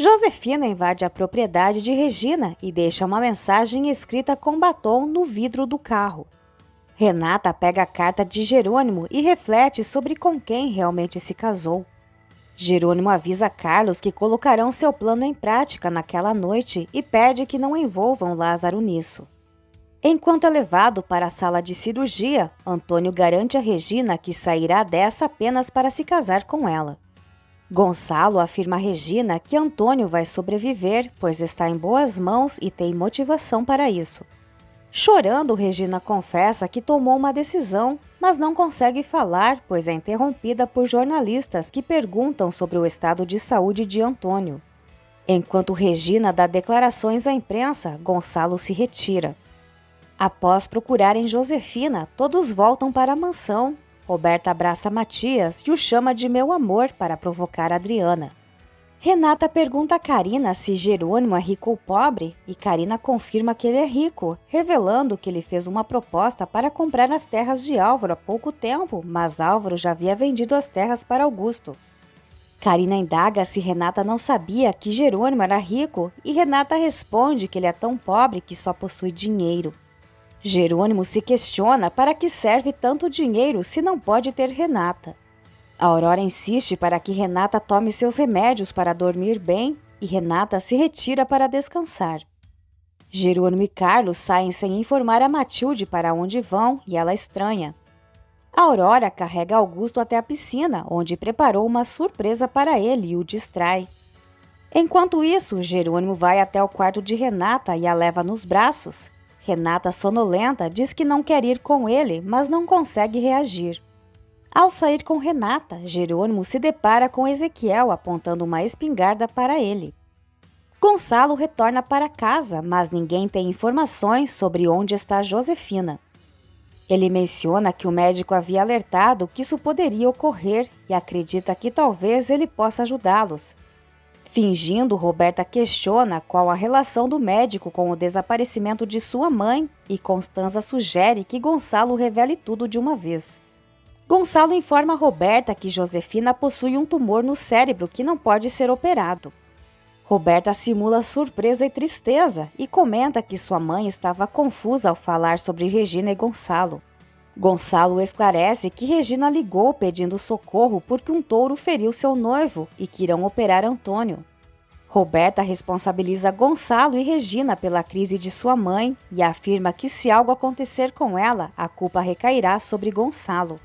Josefina invade a propriedade de Regina e deixa uma mensagem escrita com batom no vidro do carro. Renata pega a carta de Jerônimo e reflete sobre com quem realmente se casou. Jerônimo avisa Carlos que colocarão seu plano em prática naquela noite e pede que não envolvam Lázaro nisso. Enquanto é levado para a sala de cirurgia, Antônio garante a Regina que sairá dessa apenas para se casar com ela. Gonçalo afirma a Regina que Antônio vai sobreviver, pois está em boas mãos e tem motivação para isso. Chorando, Regina confessa que tomou uma decisão, mas não consegue falar, pois é interrompida por jornalistas que perguntam sobre o estado de saúde de Antônio. Enquanto Regina dá declarações à imprensa, Gonçalo se retira. Após procurarem Josefina, todos voltam para a mansão. Roberta abraça Matias e o chama de meu amor para provocar Adriana. Renata pergunta a Carina se Jerônimo é rico ou pobre e Carina confirma que ele é rico, revelando que ele fez uma proposta para comprar as terras de Álvaro há pouco tempo, mas Álvaro já havia vendido as terras para Augusto. Carina indaga se Renata não sabia que Jerônimo era rico e Renata responde que ele é tão pobre que só possui dinheiro. Jerônimo se questiona para que serve tanto dinheiro se não pode ter Renata. A Aurora insiste para que Renata tome seus remédios para dormir bem e Renata se retira para descansar. Jerônimo e Carlos saem sem informar a Matilde para onde vão e ela estranha. A Aurora carrega Augusto até a piscina, onde preparou uma surpresa para ele e o distrai. Enquanto isso, Jerônimo vai até o quarto de Renata e a leva nos braços. Renata, sonolenta, diz que não quer ir com ele, mas não consegue reagir. Ao sair com Renata, Jerônimo se depara com Ezequiel apontando uma espingarda para ele. Gonçalo retorna para casa, mas ninguém tem informações sobre onde está Josefina. Ele menciona que o médico havia alertado que isso poderia ocorrer e acredita que talvez ele possa ajudá-los. Fingindo, Roberta questiona qual a relação do médico com o desaparecimento de sua mãe e Constanza sugere que Gonçalo revele tudo de uma vez. Gonçalo informa a Roberta que Josefina possui um tumor no cérebro que não pode ser operado. Roberta simula surpresa e tristeza e comenta que sua mãe estava confusa ao falar sobre Regina e Gonçalo. Gonçalo esclarece que Regina ligou pedindo socorro porque um touro feriu seu noivo e que irão operar Antônio. Roberta responsabiliza Gonçalo e Regina pela crise de sua mãe e afirma que se algo acontecer com ela, a culpa recairá sobre Gonçalo.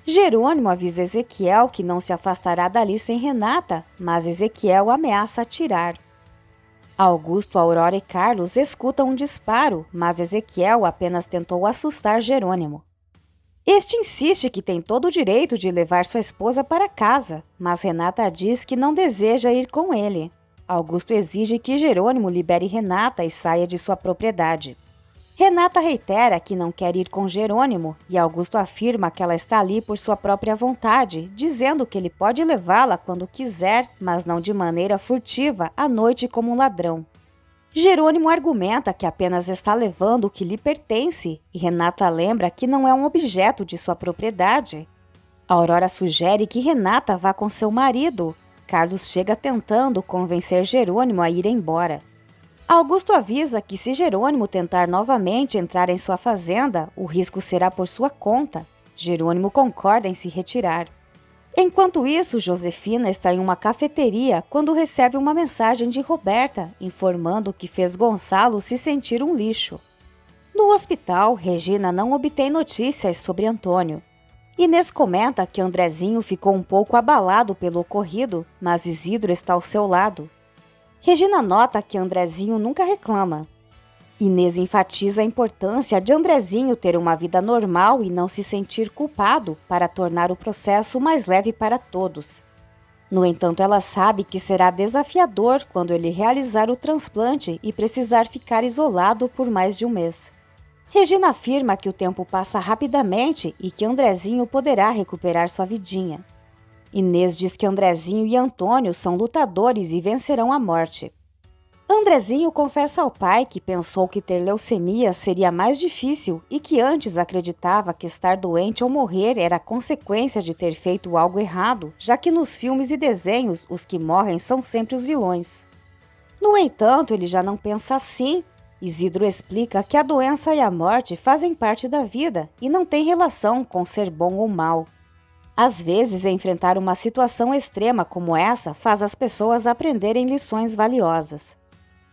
Jerônimo avisa Ezequiel que não se afastará dali sem Renata, mas Ezequiel ameaça atirar. Augusto, Aurora e Carlos escutam um disparo, mas Ezequiel apenas tentou assustar Jerônimo. Este insiste que tem todo o direito de levar sua esposa para casa, mas Renata diz que não deseja ir com ele. Augusto exige que Jerônimo libere Renata e saia de sua propriedade. Renata reitera que não quer ir com Jerônimo e Augusto afirma que ela está ali por sua própria vontade, dizendo que ele pode levá-la quando quiser, mas não de maneira furtiva, à noite como um ladrão. Jerônimo argumenta que apenas está levando o que lhe pertence e Renata lembra que não é um objeto de sua propriedade. Aurora sugere que Renata vá com seu marido. Carlos chega tentando convencer Jerônimo a ir embora. Augusto avisa que se Jerônimo tentar novamente entrar em sua fazenda, o risco será por sua conta. Jerônimo concorda em se retirar. Enquanto isso, Josefina está em uma cafeteria quando recebe uma mensagem de Roberta, informando que fez Gonçalo se sentir um lixo. No hospital, Regina não obtém notícias sobre Antônio. Inês comenta que Andrezinho ficou um pouco abalado pelo ocorrido, mas Isidro está ao seu lado. Regina nota que Andrezinho nunca reclama. Inês enfatiza a importância de Andrezinho ter uma vida normal e não se sentir culpado para tornar o processo mais leve para todos. No entanto, ela sabe que será desafiador quando ele realizar o transplante e precisar ficar isolado por mais de um mês. Regina afirma que o tempo passa rapidamente e que Andrezinho poderá recuperar sua vidinha. Inês diz que Andrezinho e Antônio são lutadores e vencerão a morte. Andrezinho confessa ao pai que pensou que ter leucemia seria mais difícil e que antes acreditava que estar doente ou morrer era consequência de ter feito algo errado, já que nos filmes e desenhos os que morrem são sempre os vilões. No entanto, ele já não pensa assim. Isidro explica que a doença e a morte fazem parte da vida e não tem relação com ser bom ou mal. Às vezes, enfrentar uma situação extrema como essa faz as pessoas aprenderem lições valiosas.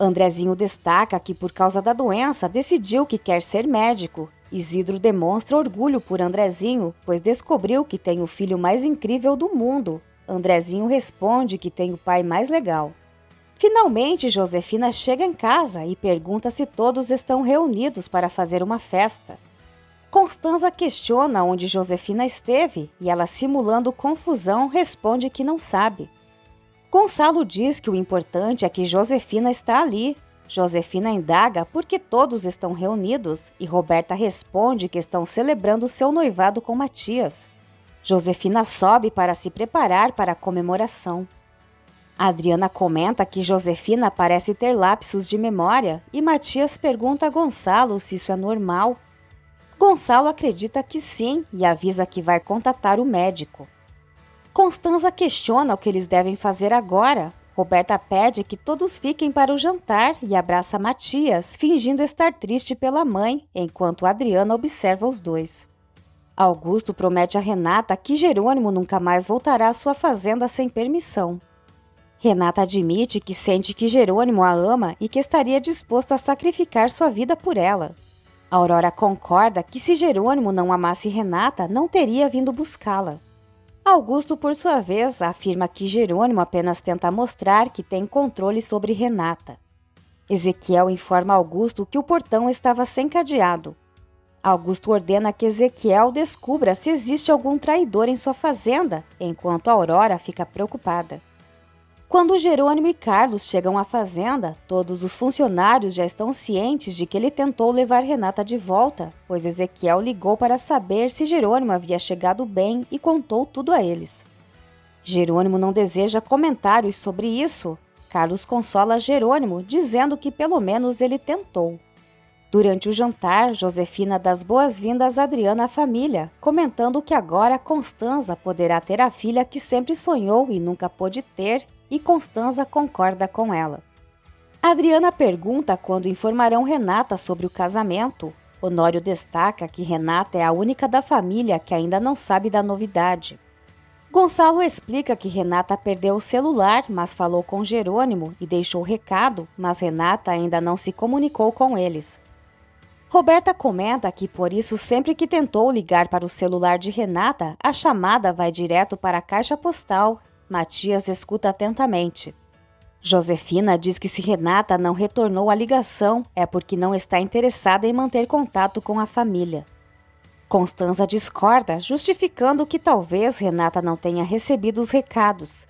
Andrezinho destaca que, por causa da doença, decidiu que quer ser médico. Isidro demonstra orgulho por Andrezinho, pois descobriu que tem o filho mais incrível do mundo. Andrezinho responde que tem o pai mais legal. Finalmente, Josefina chega em casa e pergunta se todos estão reunidos para fazer uma festa. Constanza questiona onde Josefina esteve e ela, simulando confusão, responde que não sabe. Gonçalo diz que o importante é que Josefina está ali. Josefina indaga por que todos estão reunidos e Roberta responde que estão celebrando seu noivado com Matias. Josefina sobe para se preparar para a comemoração. Adriana comenta que Josefina parece ter lapsos de memória e Matias pergunta a Gonçalo se isso é normal. Gonçalo acredita que sim e avisa que vai contatar o médico. Constanza questiona o que eles devem fazer agora. Roberta pede que todos fiquem para o jantar e abraça Matias, fingindo estar triste pela mãe, enquanto Adriana observa os dois. Augusto promete a Renata que Jerônimo nunca mais voltará à sua fazenda sem permissão. Renata admite que sente que Jerônimo a ama e que estaria disposto a sacrificar sua vida por ela. Aurora concorda que se Jerônimo não amasse Renata, não teria vindo buscá-la. Augusto, por sua vez, afirma que Jerônimo apenas tenta mostrar que tem controle sobre Renata. Ezequiel informa Augusto que o portão estava sem cadeado. Augusto ordena que Ezequiel descubra se existe algum traidor em sua fazenda, enquanto Aurora fica preocupada. Quando Jerônimo e Carlos chegam à fazenda, todos os funcionários já estão cientes de que ele tentou levar Renata de volta, pois Ezequiel ligou para saber se Jerônimo havia chegado bem e contou tudo a eles. Jerônimo não deseja comentários sobre isso. Carlos consola Jerônimo, dizendo que pelo menos ele tentou. Durante o jantar, Josefina dá as boas-vindas a Adriana à família, comentando que agora Constanza poderá ter a filha que sempre sonhou e nunca pôde ter, e Constanza concorda com ela. Adriana pergunta quando informarão Renata sobre o casamento. Honório destaca que Renata é a única da família que ainda não sabe da novidade. Gonçalo explica que Renata perdeu o celular, mas falou com Jerônimo e deixou recado, mas Renata ainda não se comunicou com eles. Roberta comenta que por isso sempre que tentou ligar para o celular de Renata, a chamada vai direto para a caixa postal. Matias escuta atentamente. Josefina diz que se Renata não retornou a ligação é porque não está interessada em manter contato com a família. Constanza discorda, justificando que talvez Renata não tenha recebido os recados.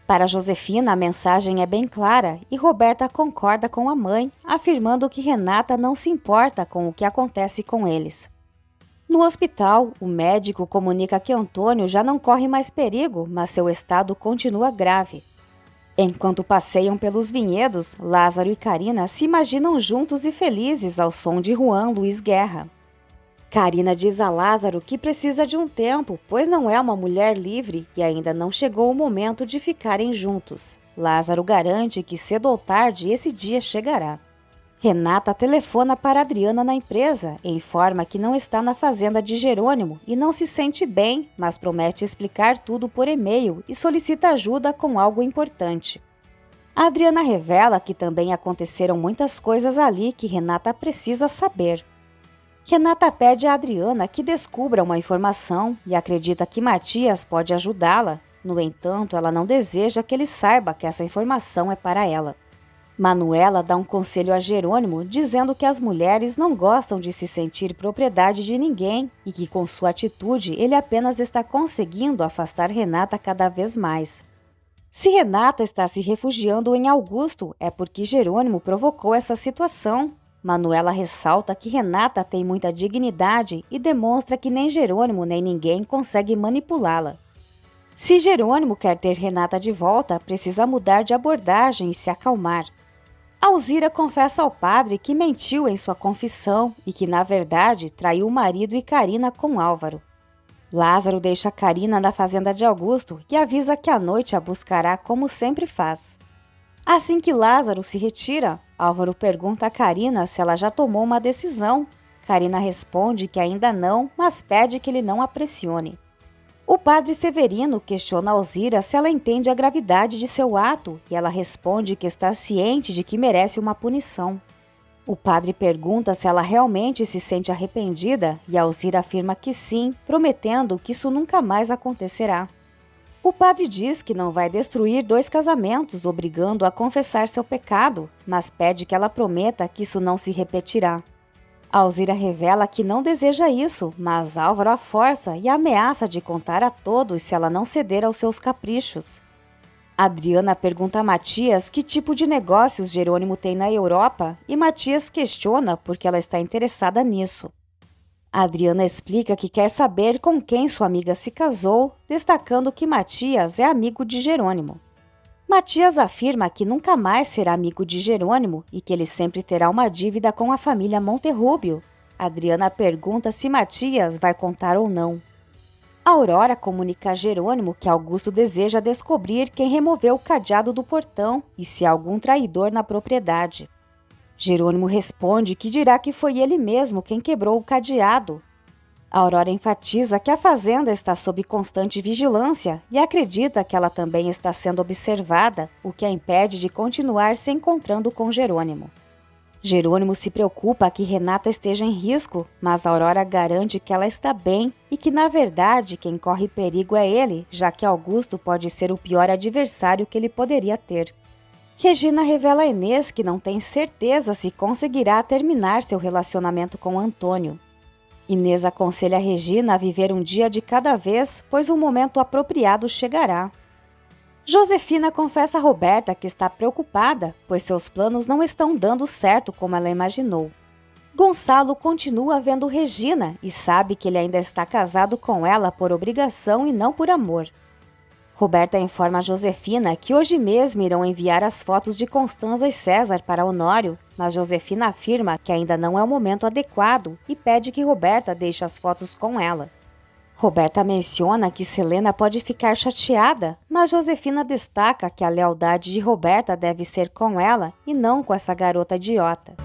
Para Josefina, a mensagem é bem clara e Roberta concorda com a mãe, afirmando que Renata não se importa com o que acontece com eles. No hospital, o médico comunica que Antônio já não corre mais perigo, mas seu estado continua grave. Enquanto passeiam pelos vinhedos, Lázaro e Carina se imaginam juntos e felizes ao som de Juan Luiz Guerra. Carina diz a Lázaro que precisa de um tempo, pois não é uma mulher livre e ainda não chegou o momento de ficarem juntos. Lázaro garante que cedo ou tarde esse dia chegará. Renata telefona para Adriana na empresa e informa que não está na fazenda de Jerônimo e não se sente bem, mas promete explicar tudo por e-mail e solicita ajuda com algo importante. A Adriana revela que também aconteceram muitas coisas ali que Renata precisa saber. Renata pede a Adriana que descubra uma informação e acredita que Matias pode ajudá-la. No entanto, ela não deseja que ele saiba que essa informação é para ela. Manuela dá um conselho a Jerônimo, dizendo que as mulheres não gostam de se sentir propriedade de ninguém e que com sua atitude ele apenas está conseguindo afastar Renata cada vez mais. Se Renata está se refugiando em Augusto, é porque Jerônimo provocou essa situação. Manuela ressalta que Renata tem muita dignidade e demonstra que nem Jerônimo nem ninguém consegue manipulá-la. Se Jerônimo quer ter Renata de volta, precisa mudar de abordagem e se acalmar. Alzira confessa ao padre que mentiu em sua confissão e que, na verdade, traiu o marido e Carina com Álvaro. Lázaro deixa Carina na fazenda de Augusto e avisa que à noite a buscará como sempre faz. Assim que Lázaro se retira, Álvaro pergunta a Carina se ela já tomou uma decisão. Carina responde que ainda não, mas pede que ele não a pressione. O padre Severino questiona Alzira se ela entende a gravidade de seu ato e ela responde que está ciente de que merece uma punição. O padre pergunta se ela realmente se sente arrependida e Alzira afirma que sim, prometendo que isso nunca mais acontecerá. O padre diz que não vai destruir 2 casamentos, obrigando-a a confessar seu pecado, mas pede que ela prometa que isso não se repetirá. Alzira revela que não deseja isso, mas Álvaro a força e a ameaça de contar a todos se ela não ceder aos seus caprichos. Adriana pergunta a Matias que tipo de negócios Jerônimo tem na Europa e Matias questiona porque ela está interessada nisso. Adriana explica que quer saber com quem sua amiga se casou, destacando que Matias é amigo de Jerônimo. Matias afirma que nunca mais será amigo de Jerônimo e que ele sempre terá uma dívida com a família Monterrúbio. Adriana pergunta se Matias vai contar ou não. Aurora comunica a Jerônimo que Augusto deseja descobrir quem removeu o cadeado do portão e se há algum traidor na propriedade. Jerônimo responde que dirá que foi ele mesmo quem quebrou o cadeado. Aurora enfatiza que a fazenda está sob constante vigilância e acredita que ela também está sendo observada, o que a impede de continuar se encontrando com Jerônimo. Jerônimo se preocupa que Renata esteja em risco, mas Aurora garante que ela está bem e que, na verdade, quem corre perigo é ele, já que Augusto pode ser o pior adversário que ele poderia ter. Regina revela a Inês que não tem certeza se conseguirá terminar seu relacionamento com Antônio. Inês aconselha Regina a viver um dia de cada vez, pois um momento apropriado chegará. Josefina confessa a Roberta que está preocupada, pois seus planos não estão dando certo como ela imaginou. Gonçalo continua vendo Regina e sabe que ele ainda está casado com ela por obrigação e não por amor. Roberta informa a Josefina que hoje mesmo irão enviar as fotos de Constanza e César para Honório, mas Josefina afirma que ainda não é o momento adequado e pede que Roberta deixe as fotos com ela. Roberta menciona que Selena pode ficar chateada, mas Josefina destaca que a lealdade de Roberta deve ser com ela e não com essa garota idiota.